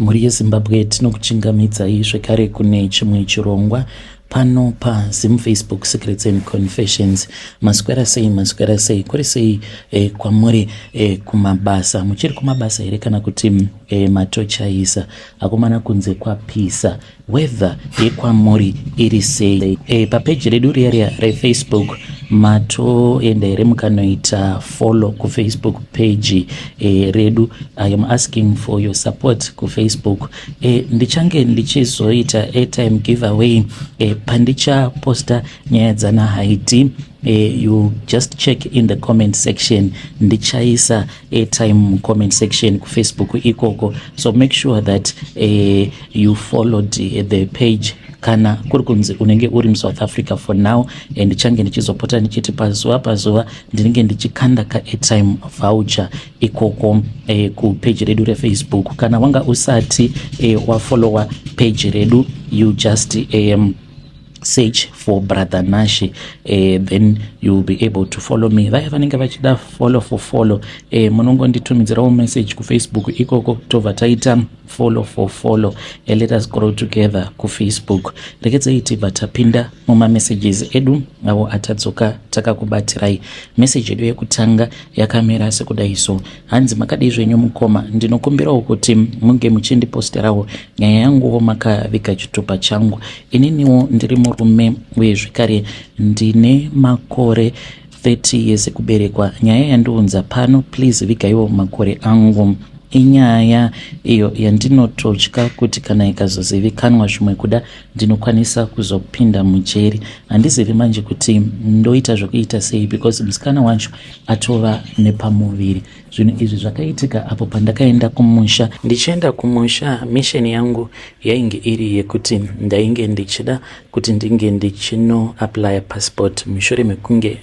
Muri yeZimbabwe tinokuchingamidzai zvekare kune chimwe chirongwa pano paZim Facebook Secrets and Confessions. Maswera sei kuri sei kwamuri kumabasa, muchiri kumabasa here kana kuti matochaisa akomana kunze kwapisa, weather yekwamuri iri sei? Papeji redu riya reFacebook matoenda here mukanoita follow kufacebook page redu. I am asking for your support kufacebook. Ndichange ndichizoita airtime giveaway pandicha posta nyaya dzana Haiti. You just check in the comment section, ndichaisa airtime comment section ku Facebook ikoko, so make sure that you followed the page kana kuri kunzi unenge uri muSouth Africa for now, and change ndichizopota ndichiti pazuva ndinenge ndichikanda ka airtime voucher ikoko ku page redu reFacebook. Kana wanga usati wafollowa page redu, you just search for Brother Nashi, then you'll be able to follow me. Vaya vanenge vachida follow munongo nditumidzirawo message ku Facebook ikoko tobva taita follow. Let us grow together ku Facebook. Rekedzei tibva tapinda muma messages edu avo atadzoka takakubatirai. Message edu yekutanga yakamira sekudai so: hanzi makadai zvenyu mukoma, ndinokumbirawo kuti munge muchindiposterawo nyaya yangu makavika chitupa changu. Ininiwo ndiri murume uye zvekare ndine makore 30 years kuberekwa. Nyaya yandiunza pano, please vigaiwo makore angu. Inyaya iyo yandinototya kuti kana ikazozivikanwa zvimwe kuda ndinokwanisa kuzopinda mujeri. Handizivi manje kuti ndoita zvokuita sei, because musikana wacho atova nepamuviri. Zvinhu izvi zvakaitika apo pandakaenda kumusha. Ndichienda kumusha, mission yangu yainge iri yekuti ndainge ndichida kuti ndinge ndichino apply passport mushure mekunge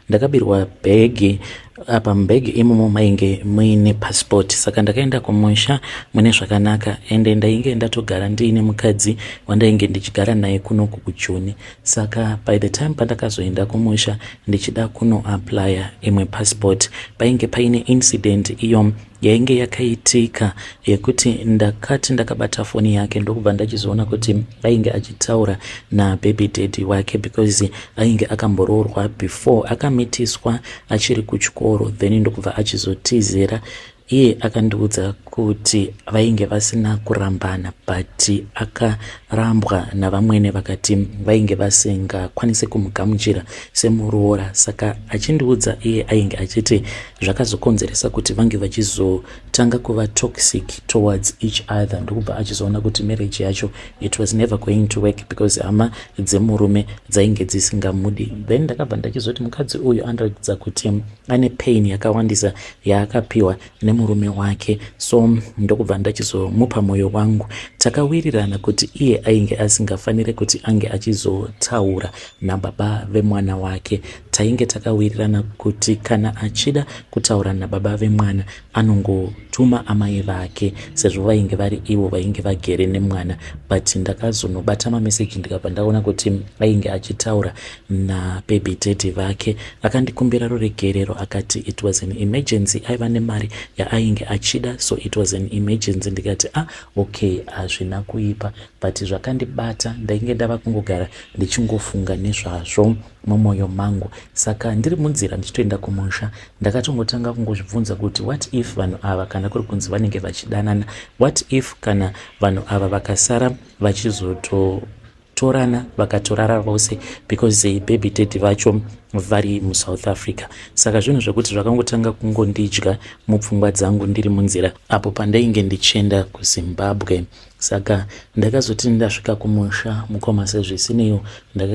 ndakabirwa bhegi. Apa mbegi imomo mainge muine passport, saka ndakaenda kumusha mune zvakanaka, ende ndainge ndatogara ndiine mukadzi wandainge ndichigara naye kuno kuJoni. Saka by the time pandakazoenda kumusha ndichida kuno apply imwe passport, painge paine incident iyo yainge yakaitika yekuti ndakati ndakabata foni yake ndokubva ndachizoona kuti ainge achitaura na baby daddy wake, because ainge akamboroorwa before akamitiswa achiri kuchikoro, then ndokubva achizotizera. Iye akandiudza kuti vainge vasina kurambana, but akarambwa navamwene vakati vainge vasingakwanise kumugamuchira semuroora. Saka achindiudza iye ainge achiti zvakazokonzeresa kuti vange vachizotanga kuva toxic towards each other, ndokubva achizoona kuti marriage yacho it was never going to work, because hama dzemurume dzainge dzisingamudi. Then ndakabva ndachizoti mukadzi uyu anoratidza kuti ane pain yakawandisa yaakapiwa nemurume wake, so ndokubva ndachizomupa mwoyo wangu. Takawirirana kuti iye ainge asingafanire kuti ange achizotaura nababa vemwana wake. Tainge takawirirana kuti kana achida kutaura nababa vemwana anongotuma amai vake, sezvo vainge vari ivo vainge vagere nemwana. But ndakazonobata mameseji ndikabva ndaona kuti vainge achitaura nababy daddy vake. Akandikumbira ruregerero akati it was an emergency, aiva nemari yaainge achida, so it was an emergency. Ndikati okay, hazvina kuipa, but zvakandibata ndainge ndava kungogara ndichingofunga nezvazvo mumwoyo mangu. Saka ndiri munzira ndichitoenda kumusha ndakatongotanga kungozvibvunza kuti what if vanhu ava kana kuri kunzi vanenge vachidanana, what if kana vanhu ava vakasara vachizotorana vakatorara vose, because baby daddy vacho vari muSouth Africa. Saka zvinhu zvekuti zvakangotanga kungondidya mupfungwa dzangu ndiri munzira apo pandainge ndichienda kuZimbabwe. Saka ndakazoti ndasvika kumusha mukoma sezvisineiwo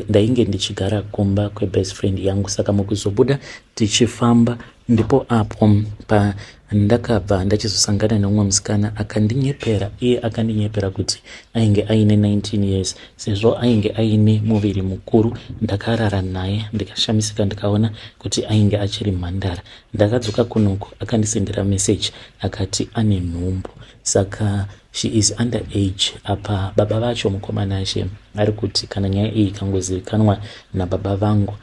ndainge ndichigara kumba kwebest friend yangu. Saka mukuzobuda tichifamba ndipo apo ndakabva ndachizosangana neumwe musikana akandinyepera. Iye akandinyepera kuti ainge aine 19 years, sezvo ainge aine muviri mukuru. Ndakarara naye ndikashamisika ndikaona kuti ainge achiri mhandara. Ndakadzoka kunoku akandisendera message akati ane nhumbu, saka she is under age. Apa baba vacho mukomana ashe ari kuti kana nyaya iyi ikangozivikanwa nababa vangu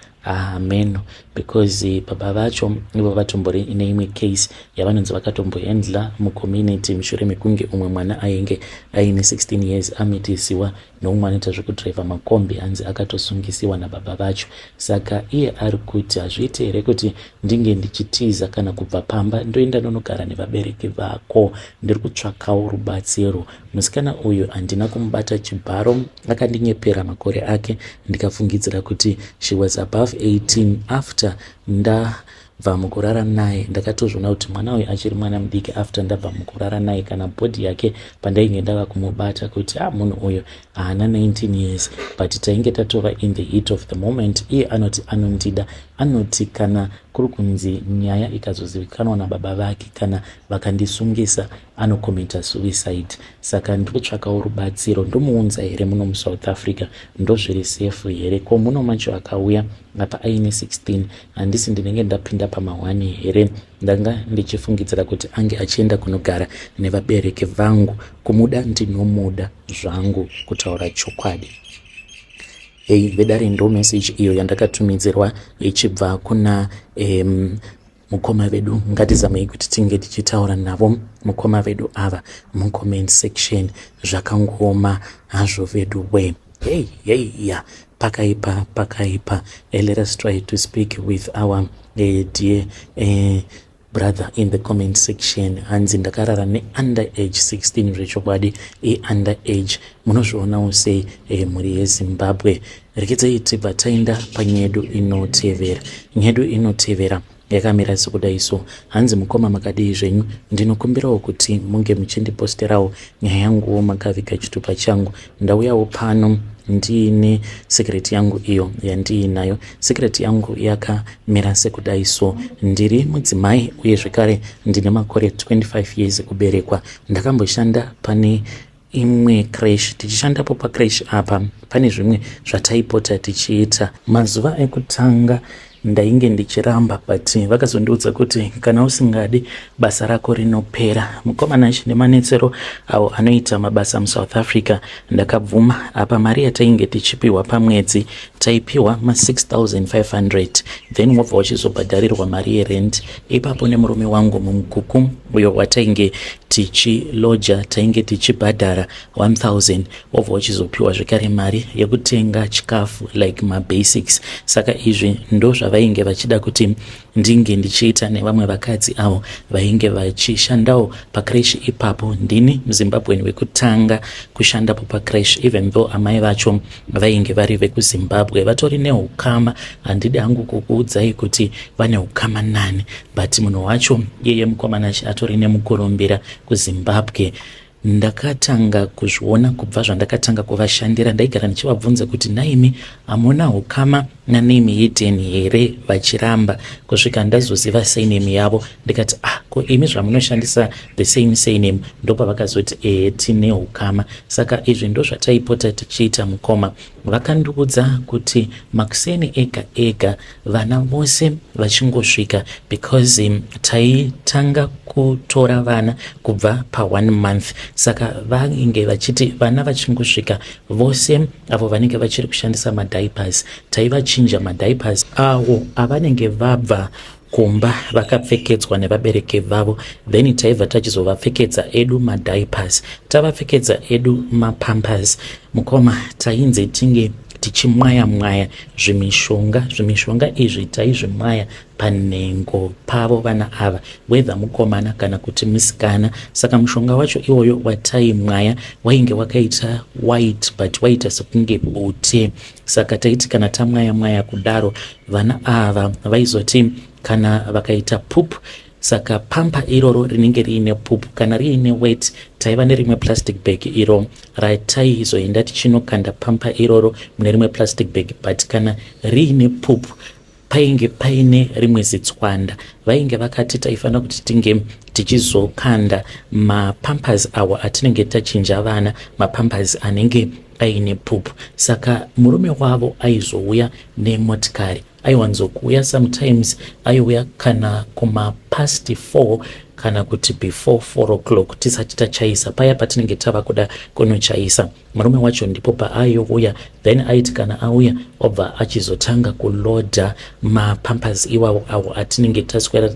meno, because baba vacho ivo vatombori ine imwe case yavanonzi vakatomboendla mucommunity mushure mekunge umwe mwana ainge aine 16 years amitisiwa noumwe anoita zvekudhiraivha makombi anzi akatosungisiwa nababa vacho. Saka iye ari kuti hazviiti here kuti ndinge ndichitiza kana kubva pamba ndoenda ndonogara nevabereki vako, ndiri kutsvakawo rubatsiro. Musikana uyu handina kumubata chibharo, akandinyepera makore ake, ndikafungidzira kuti she was above 18. After ndabva mukurara naye ndakatozviona kuti mwana uyu achiri mwana mudiki. After ndabva mukurara naye kana bhodhi yake pandainge ndava kumubata kuti munhu uyu haana 19 years, but tainge tatova in the heat of the moment. Iye anoti anondida, anoti kana kuri kunzi nyaya ikazozivikanwa nababa vake kana vakandisungisa anokomita suicide. Saka ndiri kutsvakawo rubatsiro. Ndomuunza here muno muSouth Africa, ndozviri safe here? Ko muno macho akauya apa aine 16, handisi ndinenge ndapinda pama1 here? Ndanga ndichifungidzira kuti ange achienda kunogara nevabereki vangu. Kumuda ndinomuda zvangu, kutaura chokwadi. Vedare ndo message iyo yandakatumidzirwa ichibva kuna mukoma vedu. Ngatizamei kuti tinge tichitaura navo mukoma vedu ava mucomment section. Zvakangoma hazvo vedu we. Yeah. Pakaipa. Let us try to speak with our dear brother in the comment section. Hanzi ndakarara ne underage 16 zvechokwadi. Underage munozvionawo sei muri yeZimbabwe. Rekedzai tibva taenda panyedu inotevera. Nyedu inotevera yakamira sekudaiso. Hanzi mukoma makadii zvenyu? Ndinokumbirawo kuti munge muchindiposterawo nyaya yanguwo makaviga chitupa changu. Ndauyawo pano ndiine secret yangu iyo yandiinayo. Secret yangu yakamira sekudaiso. Ndiri mudzimai uye zvekare ndine makore 25 years kuberekwa. Ndakamboshanda pane imwe crash. Tichishandapo pacrash apa pane zvimwe zvataipota tichiita. Mazuva ekutanga ndainge ndichiramba, but vakazondiudza kuti kana usingadi basa rako rinopera. Mukomana achine manetsero avo anoita mabasa muSouth Africa. Ndakabvuma. Apa mari yatainge tichipiwa pamwedzi taipiwa ma6500, then wobva uchizobhadharirwa mari yerent. Ipapo nemurume wangu mumukuku uyo watainge tichiloja tainge tichibhadhara 1000, wobva uchizopiwa zvekare mari yekutenga chikafu like mabasics. Saka izvi ndo zvavainge vachida kuti ndinge ndichiita nevamwe vakadzi avo vainge vachishandawo pacrash ipapo. Ndini muZimbabwe wekutanga kushandapo pacrash, even though amai vacho vainge vari vekuZimbabwe. Vatori neukama, handidi hangu kukuudzai kuti vane ukama nani, but munhu wacho yeye mukomana atori nemukurumbira kuZimbabwe. Ndakatanga kuzviona kubva zvandakatanga kuvashandira. Ndaigara ndichivabvunza kuti naimi hamuna ukama nanemi yedheni here? Vachiramba. Kusvika ndazoziva surname yavo ndikati ko imi zvamunoshandisa the same surname? Ndopa vakazoti tine ukama. Saka izvi ndo zvataipota tichiita mukoma. Vakandiudza kuti makuseni ega vana vose vachingosvika, because taitanga kutora vana kubva pa1 month. Saka vainge vachiti vana vachingosvika vose avo vanenge vachiri kushandisa madiapers, taivachinja madiapers avo avanenge vabva kumba vakapfekedzwa nevabereki vavo, then taibva tachizovapfekedza edu madiapers, tavapfekedza edu mapampers. Mukoma tainze tinge tichimwaya zvimishonga izvi taizvimwaya panhengo pavo vana ava, whether mukomana kana kuti musikana. Saka mushonga wacho iwoyo wataimwaya wainge wakaita white, but waita sekunge bute. Saka taiti kana tamwaya kudaro vana ava vaizoti kana vakaita poop, saka pampa iroro rinenge riine poop kana riine wet, taiva nerimwe plastic bag iro rataizoenda tichinokanda pampa iroro mune rimwe plastic bag, but kana riine poop painge paine rimwe zitswanda. Vainge vakati taifanira kuti tinge tichizokanda mapampers awa atinenge tachinja vana, mapampers anenge aine poop. Saka murume wavo aizouya nemotikari, aiwanzokuuya sometimes aiuya kana kuma past 4 kana kuti before 4 o'clock tisati tachaisa, paya patinenge tava kuda kunochaisa. Murume wacho ndipo paaiouya, then aiti kana auya obva achizotanga kulodha mapampers iwawo awo atinenge taswera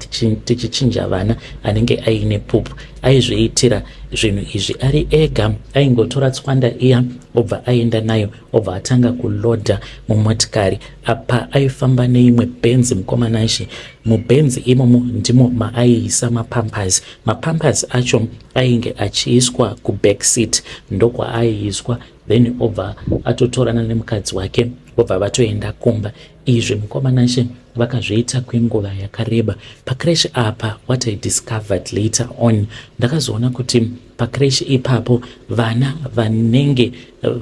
tichichinja vana anenge aine pupu. Aizviitira zvinhu izvi ari ega, aingotora tswanda iya obva aenda nayo obva atanga kulodha mumotikari. Apa aifamba neimwe bhenzi mukomanashi. Mubhenzi imomo ndimo maaiisa mapampers acho ainge achiiswa kubackseat, ndokwa aiiswa, then obva atotorana nemukadzi wake obva vatoenda kumba. Izvi mukomanashi vakazviita kwenguva yakareba. Pacrash apa, what I discovered later on, ndakazoona kuti pacrash ipapo vana vanenge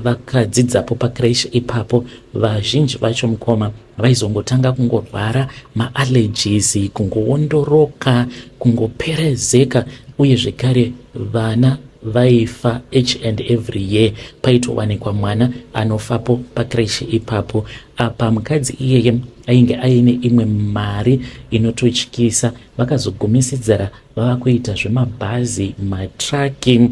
vakadzidzapo pacrash ipapo vazhinji vacho mukoma vaizongotanga kungorwara maallergies, kungoondoroka, kungoperezeka, uye zvekare vana vaifa each and every year. Paitowanikwa mwana anofapo pacrash ipapo. Apa mukadzi iyeye ainge aine imwe mari inototyisa. Vakazogumisidzira vava kuita zvemabhazi, matraki,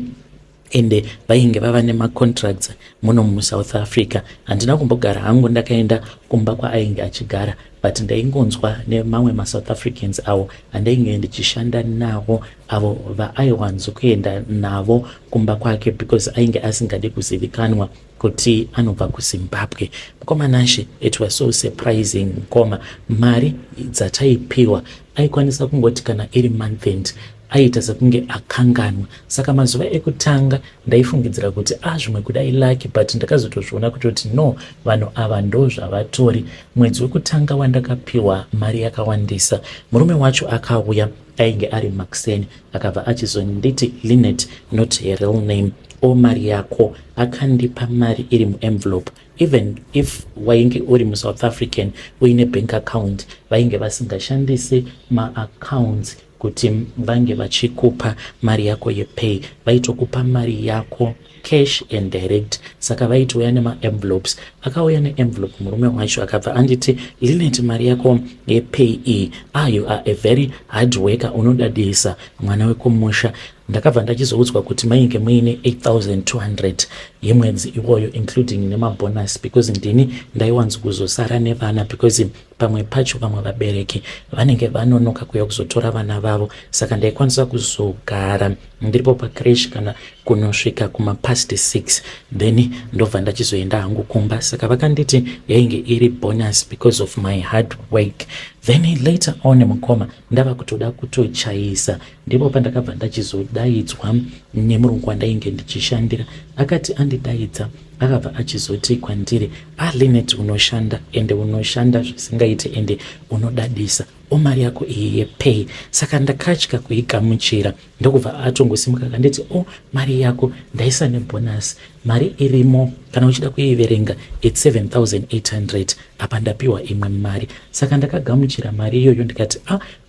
ende vainge vava nemacontracts muno muSouth Africa. Handina kumbogara hangu ndakaenda kumba kwaainge achigara, but ndaingonzwa nemamwe maSouth Africans avo andainge ndichishanda navo, avo vaaiwanzokuenda navo kumba kwake because ainge asingade kuzivikanwa kuti anobva kuZimbabwe. Mukomanashi, it was so surprising. Mukoma mari dzataipiwa aikwanisa kungoti kana iri month end aita sekunge akanganwa. Saka mazuva ekutanga ndaifungidzira kuti zvimwe kudai laki, but ndakazotozviona kutoti no, vanhu ava ndo zvavatori. Mwedzi wekutanga wandakapiwa mari yakawandisa, murume wacho akauya ainge ari Maxeni, akabva achizonditi Linet, not her real name, mari yako, akandipa mari iri muenvelope. Even if wainge uri muSouth African uine bank account, vainge vasingashandisi maaccounts kuti vange vachikupa mari yako yepay, vaitokupa mari yako cash and direct. Saka vaitouya nemaenvelopes. Akauya neenvelope murume wacho akabva anditi, Linet, mari yako yepay iyi, you are a very hard worker, unodadisa mwana wekumusha. Ndakabva ndachizoudzwa kuti mainge muine 8,200 yemwedzi iwoyo including nemabonus, because ndini ndaiwanza kuzosara nevana, because pamwe pacho vamwe vabereki vanenge vanonoka kuya kuzotora vana vavo. Saka ndaikwanisa kuzogara ndiripo pacrash kana kunosvika past 6, then ndobva ndachizoenda hangu kumba. Saka vakanditi yainge iri bonus because of my hard work. Then later on mukoma ndava kutoda kutochaisa, ndipo pandakabva ndachizodaidzwa nemurungu wandainge ndichishandira. Akati andidaidza akabva achizoti kwandiri, Linet, unoshanda ende unoshanda zvisingaite ende unodadisa, mari yako iyi yepay. Saka ndakatya kuigamuchira, ndokubva atongosimuka akanditi, mari yako ndaisa nebonus, mari irimo kana uchida kuiverenga it's 7,800, apa ndapiwa imwe mari. Saka ndakagamuchira mari iyoyo ndikati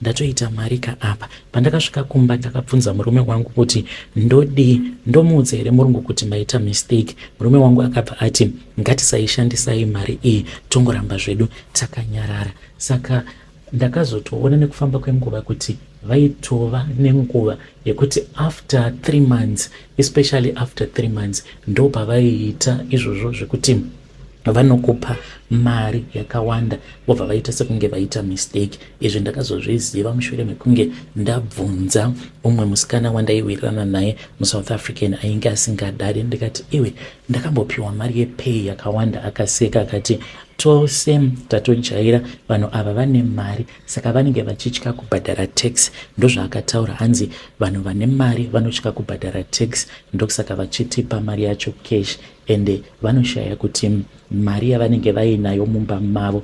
ndatoita mari kaapa. Pandakasvika kumba ndakabvunza murume wangu kuti ndomuudza here murungu kuti maita mistake. Murume wangu akabva ati, ngatisaishandisai mari iyi, tongoramba zvedu takanyarara. Saka ndakazotoona nekufamba kwenguva kuti vaitova nenguva yekuti after 3 months, especially after 3 months, ndo pavaiita izvozvo zvekuti vanokupa mari yakawanda vobva vaita sekunge vaita mistake. Izvi ndakazozviziva mushure mekunge ndabvunza umwe musikana wandaiwirirana naye muSouth African ainge asingadari. Ndikati, iwe ndakambopiwa mari yepay yakawanda. Akaseka akati, tose tatojaira vanhu ava vane mari, saka vanenge vachitya kubhadhara tax. Ndozvaakataura, hanzi vanhu vane mari vanotya kubhadhara tax, ndokusaka vachitipa mari yacho cash, ende vanoshaya kuti mari yavanenge vainayo mumba mavo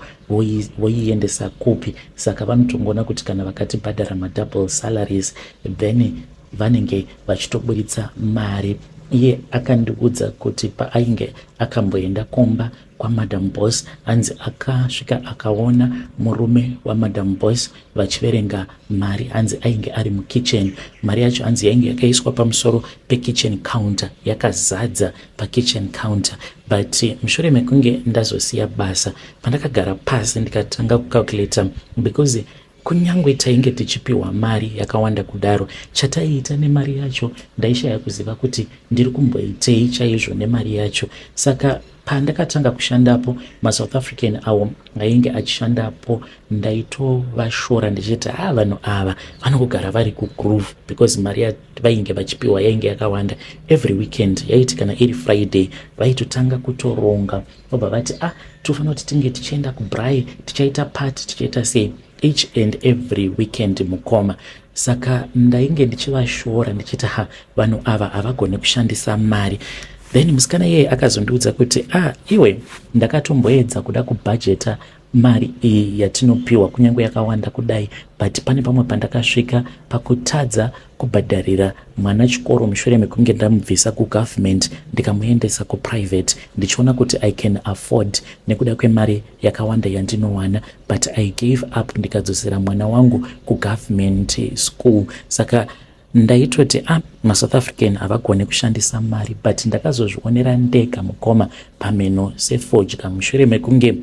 voiendesa kupi. Saka vanotongona kuti kana vakatibhadhara madouble salaries, then vanenge vachitoburitsa mari. Iye akandiudza kuti paainge akamboenda kumba kwaMadam Boss, hanzi akasvika akaona murume waMadam Boss vachiverenga mari. Hanzi ainge ari mukitchen, mari yacho hanzi yainge yakaiswa pamusoro pekitchen counter, yakazadza pakitchen counter. But mushure mekunge ndazosiya basa, pandakagara pasi ndikatanga kucalculate, because kunyangwe tainge tichipiwa mari yakawanda kudaro, chataiita nemari yacho ndaishaya kuziva kuti ndiri kumboitei chaizvo nemari yacho. Saka pandakatanga kushandapo maSouth African avo ainge achishandapo, ndaitovashora ndichiti vanhu ava vanogara vari kugroove, because mari vainge vachipiwa yainge yakawanda. Every weekend yaiti kana iri Friday vaitotanga kutoronga vobva vati tofanira kuti tinge tichienda kuBraai, tichaita party, tichaita sei each and every weekend mukoma. Saka ndainge ndichivashora ndichiti vanhu ava havagone kushandisa mari. Then musikana yeye akazondiudza kuti iwe ndakatomboedza kuda kubhajeta mari iyi yatinopiwa kunyange yakawanda kudai, but pane pamwe pandakasvika pakutadza kubhadharira mwana chikoro mushure mekunge ndamubvisa kugovernment ndikamuendesa kuprivate, ndichiona kuti I can afford nekuda kwemari yakawanda yandinowana, but I gave up ndikadzosera mwana wangu kugovernment school. Saka ndaitoti maSouth African havagone kushandisa mari, but ndakazozvionera ndega mukoma pameno sefodya mushure mekunge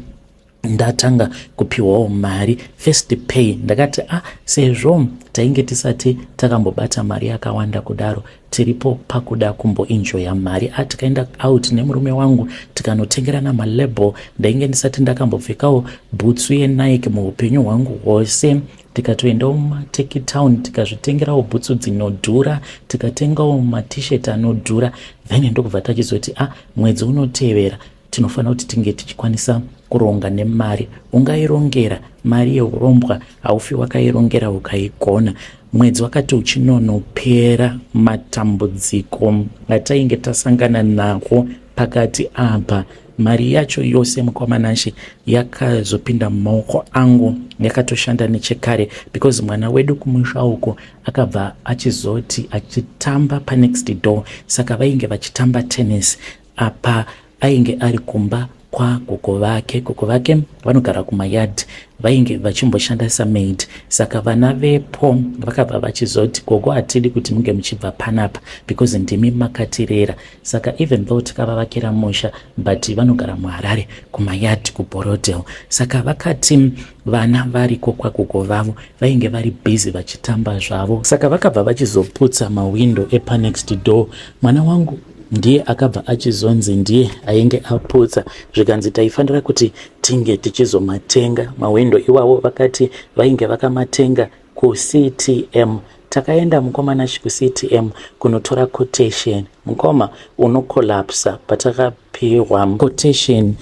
ndatanga kupiwawo mari first pay. Ndakati sezvo tainge tisati takambobata mari yakawanda kudaro, tiripo pakuda kumboenjoya mari. Tikaenda out nemurume wangu tikanotengerana malabel, ndainge ndisati ndakambopfekawo bhutsu yeNike muupenyu hwangu hwose. Tikatoendawo mumateki town tikazvitengerawo bhutsu dzinodhura, tikatengawo matishet anodhura. Then ndokubva tachizoti mwedzi unotevera tinofanira kuti tinge tichikwanisa kuronga nemari. Ungairongera mari yeurombwa haufi wakairongera ukaigona. Mwedzi wakati uchinonopera, matambudziko atainge tasangana nawo pakati apa, mari yacho yose mukomanashi yakazopinda mumaoko angu, yakatoshanda nechekare, because mwana wedu kumusha uko akabva achizoti achitamba panext door. Saka vainge vachitamba tennis apa ainge ari kumba kwagogo vake. Gogo vake vanogara kumayadhi, vainge vachimboshanda samaid. Saka vana vepo vakabva vachizoti gogo hatidi kuti munge muchibva panapa because ndimi makatirera. Saka even though tikavavakira musha, but vanogara muHarare kumayadhi kuBorodale. Saka vakati vana variko kwagogo vavo vainge vari busy vachitamba zvavo. Saka vakabva vachizoputsa mawindo epanext door. Mwana wangu ndiye akabva achizonzi ndiye ainge aputsa, zvikanzi taifanira kuti tinge tichizomatenga mawindo. Iwavo vakati vainge vakamatenga kuCTM. Takaenda mukomanashi kuCTM kunotora quotation. Mukoma unokolapsa patakapiwa quotation.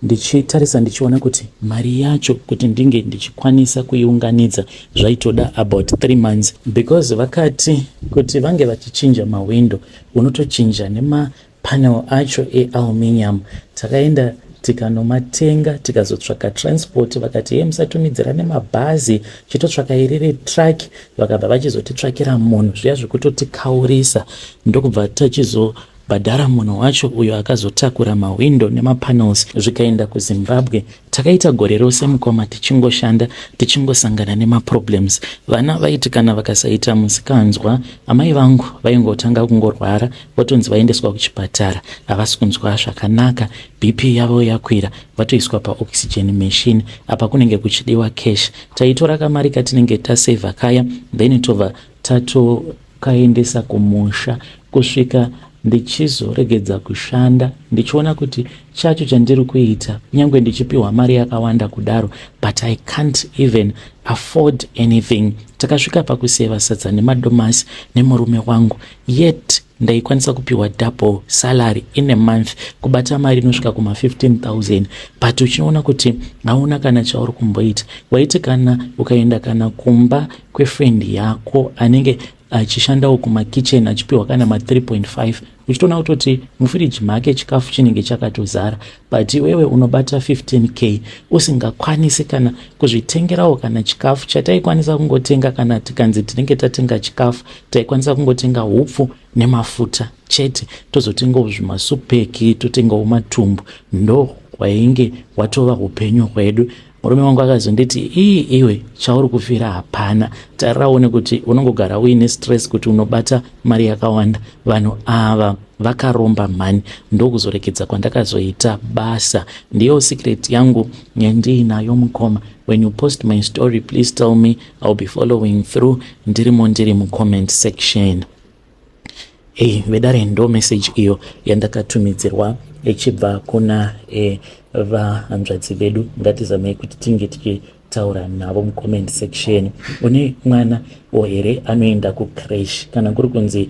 Ndichitarisa ndichiona kuti mari yacho kuti ndinge ndichikwanisa kuiunganidza zvaitoda about 3 months, because vakati kuti vange vachichinja mawindo unotochinja nemapanel acho ealuminium. Takaenda tikanomatenga tikazotsvaka transport, vakati musatumidzira nemabhazi, chitotsvaka iriri truck. Vakabva vachizotitsvakira munhu zviya zvekutotikaurisa, ndokubva tachizobhadhara munhu wacho uyo akazotakura mawindo nemapanels. Zvikaenda kuZimbabwe. Takaita gore rose mukoma tichingoshanda, tichingosangana nemaproblems. Vana vaiti kana vakasaita musikanzwa, amai vangu vaingotanga kungorwara, votonzi vaendeswa kuchipatara, havasi kunzwa zvakanaka, BP yavo yakwira, vatoiswa paoxygen machine. Apa kunenge kuchidiwa cash. Taitora kamari katinenge taseva kaya, then tobva tatokaendesa kumusha. Kusvika ndichizoregedza kushanda, ndichiona kuti chacho chandiri kuita nyangwe ndichipiwa mari yakawanda kudaro, but I can't even afford anything. Takasvika pakuseva sadza nemadomasi nemurume wangu, yet ndaikwanisa kupiwa double salary in a month, kubata mari inosvika kuma15,000. But uchiona kuti hauna kana chauri kumboita. Waiti kana ukaenda kana kumba kwefriend yako anenge achishandawo kumakitchen achipiwa kana ma3.5, uchitoona kutoti mufiriji make chikafu chinenge chakatozara, but wewe unobata 15k usingakwanisi kana kuzvitengerawo kana chikafu. Chataikwanisa kungotenga kana tikanzi tinenge tatenga chikafu, taikwanisa kungotenga hupfu nemafuta chete, tozotengawo zvimasupeki, totengawo matumbu. Ndo wainge watova upenyu hwedu. murume wangu akazonditi iwe chauri kufira hapana, tariraone kuti unongogara uine stress kuti unobata mari yakawanda. Vanhu ava vakaromba mhani, ndokuzorekedza kwandakazoita basa. Ndiyo secret yangu yandiinayo mukoma. When you post my story, please tell me, I'll be following through. Ndiri mucomment section. Vedare ndo message iyo yandakatumidzirwa ichibva kuna vahanzvadzi vedu. Ngatizamei kuti tinge tichitaura navo mucomment section. Une mwana here anoenda kucrash, kana kuri kunzi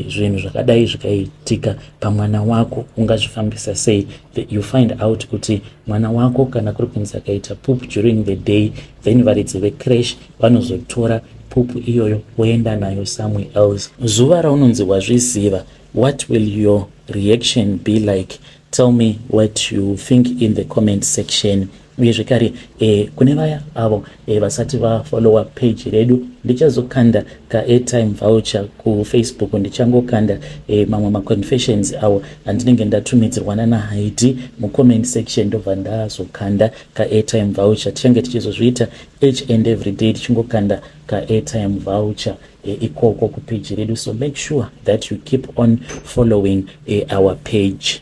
zvinhu zvakadai zvakaitika pamwana wako ungazvifambisa sei? You find out kuti mwana wako kana kuri kunzi akaita poop during the day, then varidzi vecrash vanozotora pupu iyoyo woenda nayo somewhere else. Zuva raunonzi wazviziva, what will your reaction be like? Tell me what you think in the comment section. Uye zvekare kune vaya avo vasati vafollowa page redu, ndichazokanda ka airtime voucher ku Facebook. Ndichangokanda mamwe maconfessions avo andinenge ndatumidzirwana naHaiti mucomment section, ndobva ndazokanda ka airtime voucher. Tichange tichizozviita each and every day, tichingokanda ka airtime voucher ikoko ku page redu. So make sure that you keep on following our page.